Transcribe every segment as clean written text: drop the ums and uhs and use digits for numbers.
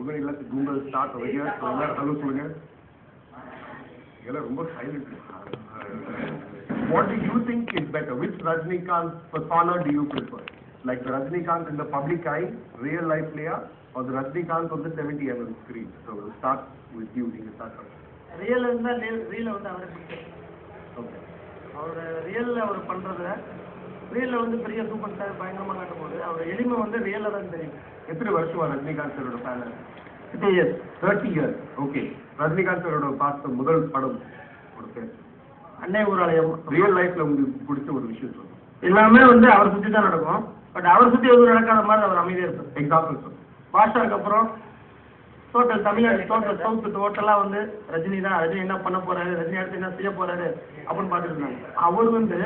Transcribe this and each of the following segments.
உங்கள் இல்லத்து Google start வைங்க. எல்லாரும் ஹலோ சொல்லுங்க. எல்லாம் ரொம்ப silent. What do you think is better? Which Rajinikanth persona do you prefer? Like the Rajinikanth in the public eye, real life player, or the Rajinikanth on the 70mm screen? So we'll start with you. You can start first. Real is the real வந்து அவரை பிடிக்கும். Okay. அவரோட ரியல்ல அவர் பண்றத ரியல்ல வந்து பெரிய super star பயங்கரமா காட்டும் போது அவர் எளிமை வந்து ரியல்ல தான் தெரியும். எத்தனை வருஷமா ரஜினிகாந்த் சாரோட fan? 30 years. 30 years. Okay. Rajinikanth சாரோட பார்த்த முதல் படம் ஒரு பேர் அன்னை ஊராலயம். ரியல் லைஃப்ல உங்களுக்கு பிடிச்ச ஒரு விஷயம் சொல்லுங்க. எல்லாமே வந்து அவரை சுற்றி தான் நடக்கும். பட் அவரை சுற்றி எதுவும் நடக்காத மாதிரி அவர் அமைதியாக இருப்பார். எக்ஸாம்பிள் சொல்லுங்க. பாஷாக்கு அப்புறம் டோட்டல் தமிழ்நாடு டோட்டல் சவுத் டோட்டலாக வந்து ரஜினி தான், ரஜினி என்ன பண்ண போறாரு, ரஜினி அடுத்து என்ன செய்ய போறாரு அப்படின்னு பார்த்துட்டு இருந்தாங்க. அவர் வந்து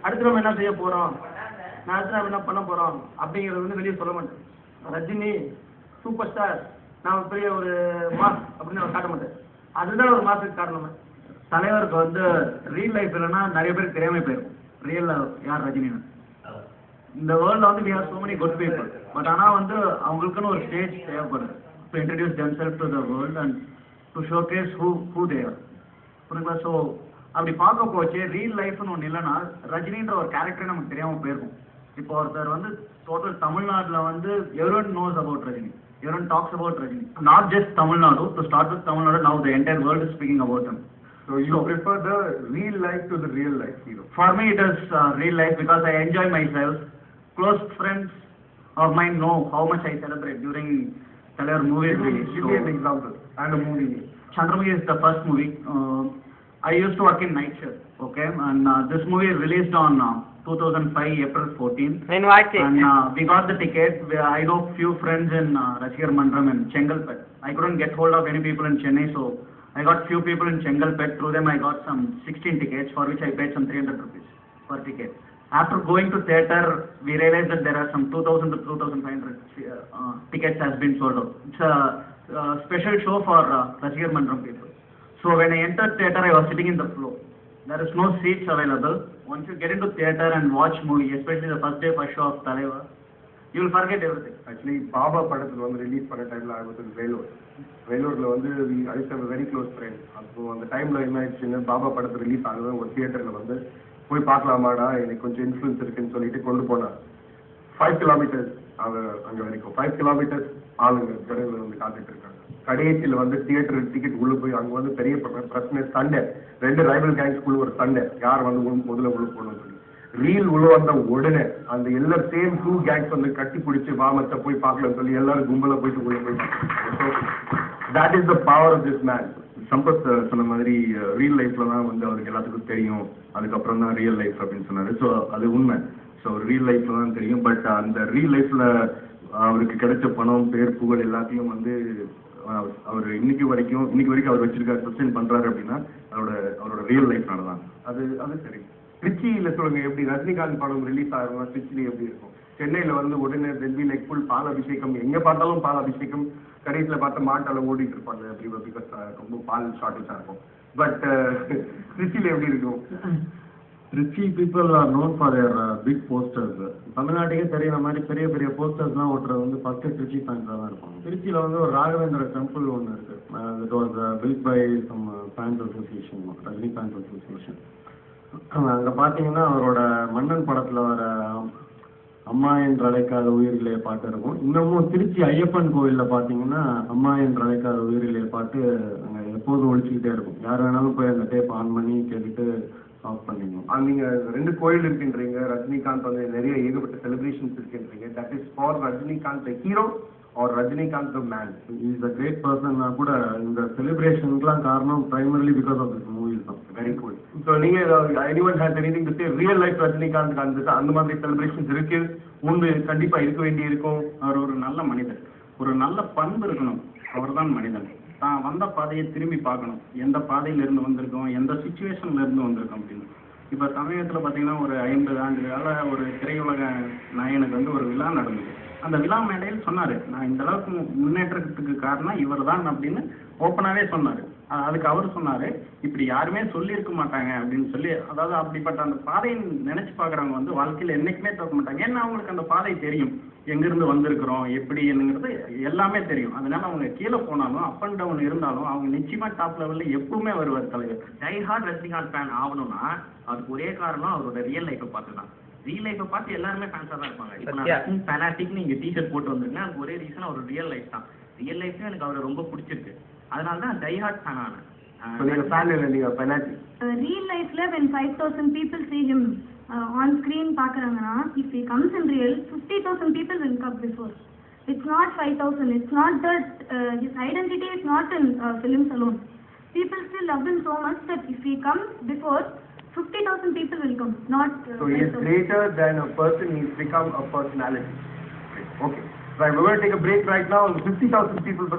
அடுத்து நம்ம என்ன செய்ய போறோம், நான் அடுத்து நம்ம என்ன பண்ண போறோம் அப்படிங்கிறது வந்து வெளியே சொல்ல மாட்டேன். ரஜினி சூப்பர் ஸ்டார், நான் பெரிய ஒரு மாஸ் அப்படின்னு அவர் காட்ட மாட்டேன். அதுதான் ஒரு மாசுக்கு காரணமே. தலைவருக்கு வந்து ரியல் லைஃப் இல்லைன்னா நிறைய பேருக்கு தெரியாம போயிருக்கும் ரியல்ல யார் ரஜினின்னு. இந்த வேர்ல்ட்ல வந்து we have so many good people, but ஆனா வந்து அவங்களுக்குன்னு ஒரு ஸ்டேஜ் தேவைப்படுது to introduce themselves to the world and to showcase who they are. புரியுங்களா? ஸோ அப்படி பார்க்க போச்சு ரியல் லைஃப்னு ஒன்று இல்லைன்னா ரஜினின்ற ஒரு கேரக்டரே நமக்கு தெரியாம போயிருக்கும். இப்போ ஒருத்தர் வந்து டோட்டல் தமிழ்நாட்டில் வந்து everyone knows about Rajini, everyone talks about Rajini, not just Tamil Nadu. To start with Tamil Nadu, now the entire world is speaking about him. So you prefer the real life to the real life hero? For me it is real life because I enjoy myself. Close friends of mine know how much I celebrate during Talavar movie release. Give me an example and a movie. Chandramukhi is the first movie. I used to work in night shift, okay, and this movie released on 2005 April 14th. And we got the ticket. I know few friends in Rasigar Mandram and Chengalpet. I couldn't get hold of any people in Chennai, so I got few people in Chengalpet. Through them I got some 16 tickets for which I paid some 300 rupees per ticket. After going to theatre, we realized that there are some 2,000 to 2,500 tickets has been sold out. It's a special show for Rasigar Mandram people. So when I entered theatre, I was sitting in the floor. There is no seats available. Once you get into theatre and watch movie, especially the first day first show of Talaiva, you will forget everything. Actually, Baba படத்துல வந்து release பண்ண டைம்ல I was in வேலூர்ல வந்து I used to have a very close friend. அப்போ அந்த டைம்ல என்ன ஆயிடுச்சுன்னா பாபா படத்து ரிலீஸ் ஆகுது ஒரு தியேட்டர்ல வந்து போய் பார்க்கலாமாடா, எனக்கு கொஞ்சம் இன்ஃப்ளூயன்ஸ் இருக்குன்னு சொல்லிட்டு கொண்டு போனார். 5 கிலோமீட்டர்ஸ் அங்க வரைக்கும் 5 கிலோமீட்டர்ஸ் ஆளுங்க கடையில் வந்து காத்துட்டு இருக்காங்க. கடைசியில் வந்து தியேட்டர் டிக்கெட் உள்ள போய் அங்க வந்து பெரிய பிரச்சனை, சண்டை, 2 ரைவல் கேங்ஸ்குள்ள ஒரு சண்டை, யார் வந்து முதல்ல உள்ள போகணும்னு சொல்லி ரீல் உள்ள வந்த உடனே அந்த எல்லாரும் சேம் 2 கேங்ஸ் வந்து கட்டி பிடிச்சி வாமத்தை போய் பார்க்கலன்னு சொல்லி எல்லாரும் கும்பல போயிட்டு உள்ள போய் that is the power of this man. Sampath சொன்ன மாதிரி ரியல் லைஃப்ல தான் வந்து அவருக்கு எல்லாத்துக்கும் தெரியும், அதுக்கப்புறம் தான் ரியல் லைஃப் அப்படின்னு சொன்னாரு. ஸோ அது உண்மை. ஸோ ரியல் லைஃப்ல தான் தெரியும். பட் அந்த ரியல் லைஃப்ல அவருக்கு கிடைச்ச பணம், பேர், புகழ் எல்லாத்தையும் வந்து அவர் இன்னைக்கு வரைக்கும் அவர் வச்சிருக்காரு, சஸ்டெயின் பண்றாரு அப்படின்னா அவரோட ரியல் லைஃப்னால தான். அது சரி. திருச்சியில சொல்லுங்க, எப்படி ரஜினிகாந்த் படம் ரிலீஸ் ஆகும் திருச்சியில எப்படி இருக்கும்? சென்னையில வந்து உடனே டெல்லி லைக் ஃபுல் பால் அபிஷேகம், எங்க பார்த்தாலும் பால் அபிஷேகம், கடைசியில பார்த்த மாட்டால ஓடிட்டு இருப்பாங்க பிகாஸ் ரொம்ப பால் ஷார்டேஜா இருக்கும். பட் திருச்சியில எப்படி இருக்கும்? Trichy people are known for their big posters. தமிழ்நாட்டுக்கே தெரியுற மாதிரி பெரிய பெரிய போஸ்டர்ஸ்லாம் ஓட்டுறது வந்து ஃபர்ஸ்ட் திருச்சி ஃபேன்ஸாக தான் இருப்பாங்க. திருச்சியில் வந்து ஒரு ராகவேந்திர டெம்பிள் ஒன்று இருக்கு. It was built by some fans association, Rajini fans association. அங்கே பார்த்தீங்கன்னா அவரோட மன்னன் படத்தில் வர அம்மா என்று அழைக்காத உயிரிலே பாட்டு இருக்கும். இன்னமும் திருச்சி ஐயப்பன் கோவிலில் பார்த்தீங்கன்னா அம்மா என்று அழைக்காத உயிரிலே பாட்டு அங்கே எப்போதும் ஒழிச்சுக்கிட்டே இருக்கும். யார் வேணாலும் போய் அந்த டேப் ஆன் பண்ணி கேட்டுட்டு ஆஃப் பண்ணிடணும். நீங்க 2 கோயில் இருக்குன்றீங்க, ரஜினிகாந்த் வந்து நிறைய ஏகப்பட்ட செலிப்ரேஷன்ஸ் இருக்குன்றீங்க. That is for Rajinikanth the hero or Rajinikanth the man? Is a great பர்சன்னா கூட இந்த செலிப்ரேஷனுக்குலாம் காரணம் primarily because of this movies தான். Very cool. ஸோ நீங்க anyone has anything to say real life Rajinikanth அந்த மாதிரி செலிப்ரேஷன்ஸ் இருக்கு, முன்பு கண்டிப்பா இருக்க வேண்டி இருக்கும். அவர் ஒரு நல்ல மனிதர், ஒரு நல்ல பண்பு இருக்கணும். அவர் தான் மனிதன். தான் வந்த பாதையை திரும்பி பார்க்கணும், எந்த பாதையில இருந்து வந்திருக்கோம், எந்த சுச்சுவேஷன்ல இருந்து வந்திருக்கோம் அப்படின்னு. இப்போ சமயத்தில் பார்த்தீங்கன்னா ஒரு 50 ஆண்டு கால ஒரு திரையுலக நாயனுக்கு வந்து ஒரு விழா நடந்தது. அந்த விழா மேடையில் சொன்னாரு, நான் இந்த அளவுக்கு முன்னேற்றத்துக்கு காரணம் இவர்தான் அப்படின்னு ஓப்பனாவே சொன்னாரு. அதுக்கு அவர் சொன்னாரு, இப்படி யாருமே சொல்லியிருக்க மாட்டாங்க அப்படின்னு சொல்லி. அதாவது அப்படிப்பட்ட அந்த பாதையை நினைச்சு பாக்குறவங்க வந்து வாழ்க்கையில என்னைக்குமே தோக்க மாட்டாங்க. ஏன்னா அவங்களுக்கு அந்த பாதை தெரியும், எங்கிருந்து வந்திருக்கிறோம் எப்படி என்னங்கிறது எல்லாமே தெரியும். அதனால அவங்க கீழே போனாலும் அப் அண்ட் டவுன் இருந்தாலும் அவங்க நிச்சயமா டாப் லெவல்ல எப்பவுமே வருவார் தலைவர். டை ஹார்ட் ரஜினிகாந்த் ஃபேன் ஆகணும்னா அதுக்கு ஒரே காரணம் அவரோட ரியல் லைஃப்பை பார்த்து தான். ரியல் லைஃப்பை பார்த்து எல்லாருமே ஃபேன்ஸாக தான் இருப்பாங்க. இப்போ நான் ஃபேனாட்டிக் நீங்க டிஷர்ட் போட்டு வந்திருக்கேன், அதுக்கு ஒரே ரீசன் அவர் ரியல் லைஃப் தான். ரியல் லைஃப்ல எனக்கு அவரை ரொம்ப பிடிச்சிருக்கு, அதனால தான் டை ஹார்ட் ஃபேன் ஆனேன். நீங்க ஃபேன் இல்லை, நீங்க ஃபேனாட்டிக். Real life ல when 5,000 people see him on screen பார்க்கறாங்கன்னா, if he comes in real, 50,000 people will come before. It's not 5,000. It's not that his identity is not in films alone. People still love him so much that if he comes before, 50,000 people will come. Not. So he is greater than a person. He's become a personality. Okay. Right. We're going to take a break right now. 50,000 people.